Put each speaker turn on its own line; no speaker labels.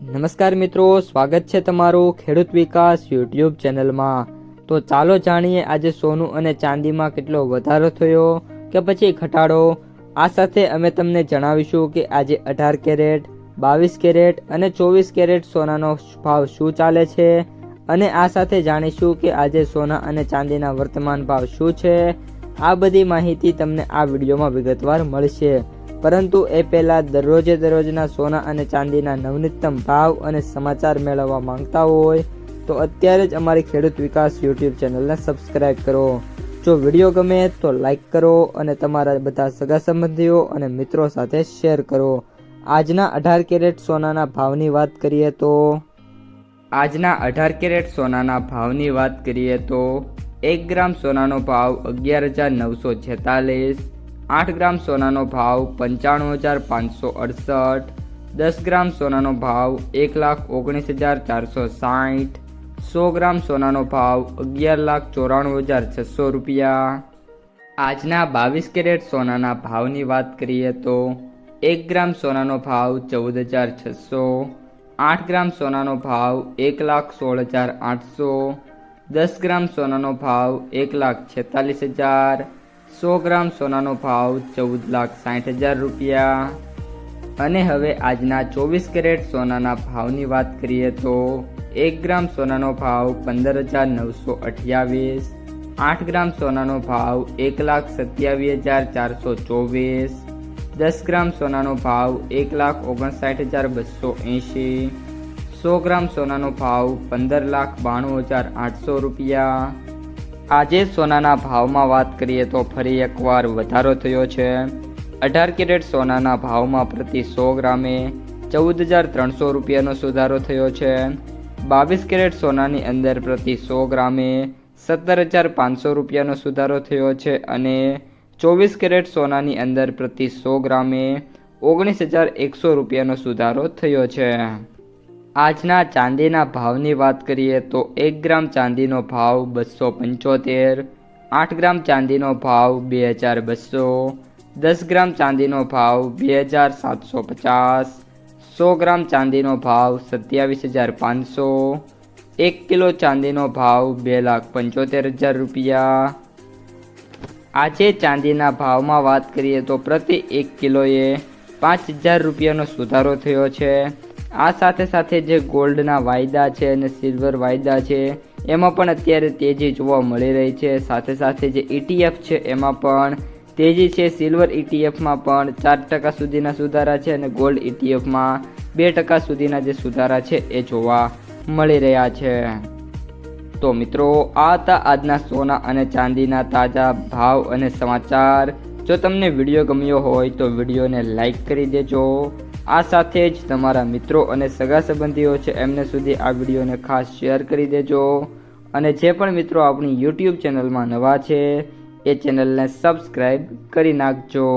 નમસ્કાર મિત્રો, સ્વાગત છે તમારું ખેડૂત વિકાસ યુટ્યુબ ચેનલમાં। તો ચાલો જાણીએ આજે સોનું અને ચાંદીમાં કેટલો વધારો થયો કે પછી ઘટાડો। આ સાથે અમે તમને જણાવીશું કે આજે 18 કેરેટ, 22 કેરેટ અને 24 કેરેટ સોનાનો ભાવ શું ચાલે છે અને આ સાથે જાણીશું કે આજે સોના અને ચાંદીના વર્તમાન ભાવ શું છે। આ બધી માહિતી તમને આ વિડીયોમાં વિગતવાર મળશે, પરંતુ એ પહેલાં દરરોજના સોના અને ચાંદીના નવનીતમ ભાવ અને સમાચાર મેળવવા માંગતા હોય તો અત્યારે જ અમારી ખેડૂત વિકાસ યુટ્યુબ ચેનલને સબસ્ક્રાઈબ કરો। જો વિડીયો ગમે તો લાઈક કરો અને તમારા બધા સગા સંબંધીઓ અને મિત્રો સાથે શેર કરો। આજના 18 કેરેટ સોનાના ભાવની વાત કરીએ તો આજના 18 કેરેટ સોનાના ભાવની વાત કરીએ તો 1 ગ્રામ સોનાનો ભાવ 11,946, 8 ગ્રામ સોનાનો ભાવ 95,568, 10 ગ્રામ સોનાનો ભાવ 1,19,460, 100 ગ્રામ સોનાનો ભાવ 11,94,600 રૂપિયા। આજના 22 કેરેટ સોનાના ભાવની વાત કરીએ તો 1 ગ્રામ સોનાનો ભાવ 14,600, 8 ગ્રામ સોનાનો ભાવ 1,16,800, 10 ગ્રામ સોનાનો ભાવ 1,46,000, 100 ગ્રામ સોનાનો ભાવ 14,60,000 રૂપિયા। અને હવે આજના 24 કેરેટ સોનાના ભાવની વાત કરીએ તો 1 ગ્રામ સોનાનો ભાવ 15,928, 8 ગ્રામ સોનાનો ભાવ 1,27,424, 10 ગ્રામ સોનાનો ભાવ 1,59,280, 100 ગ્રામ સોનાનો ભાવ 15,92,800 રૂપિયા। આજે સોનાના ભાવમાં વાત કરીએ તો ફરી એકવાર વધારો થયો છે। 18 કેરેટ સોનાના ભાવમાં પ્રતિ 100 ગ્રામે 14,300 રૂપિયાનો સુધારો થયો છે। 22 કેરેટ સોનાની અંદર પ્રતિ 100 ગ્રામે 17,500 રૂપિયાનો સુધારો થયો છે અને 24 કેરેટ સોનાની અંદર પ્રતિ 100 ગ્રામે 19,100 રૂપિયાનો સુધારો થયો છે। આજના ચાંદીના ભાવની વાત કરીએ તો 1 ગ્રામ ચાંદીનો ભાવ 275, 8 ગ્રામ ચાંદીનો ભાવ 2,200, 10 ગ્રામ ચાંદીનો ભાવ 2,750, 100 ગ્રામ ચાંદીનો ભાવ 27,500, 1 કિલો ચાંદીનો ભાવ 2,75,000 રૂપિયા। આજે ચાંદીના ભાવમાં વાત કરીએ તો પ્રતિ 1 કિલોએ 5,000 રૂપિયાનો સુધારો થયો છે। આ સાથે જે ગોલ્ડના વાયદા છે અને સિલ્વર વાયદા છે એમાં પણ અત્યારે તેજી જોવા મળી રહી છે। સાથે જે ETF છે એમાં પણ તેજી છે। સિલ્વર ETFમાં પણ 4% સુધીના સુધારા છે અને ગોલ્ડ ETFમાં 2% સુધીના જે સુધારા છે એ જોવા મળી રહ્યા છે। તો મિત્રો, આ હતા આજના સોના અને ચાંદીના તાજા ભાવ અને સમાચાર। જો તમને વિડીયો ગમ્યો હોય તો વિડીયોને લાઈક કરી દેજો। આ સાથે જ તમારા મિત્રો અને સગા સંબંધીઓ છે એમને સુધી આ વિડીયોને ખાસ શેર કરી દેજો અને જે પણ મિત્રો આપણી યુટ્યુબ ચેનલમાં નવા છે એ ચેનલને સબસ્ક્રાઈબ કરી નાખજો।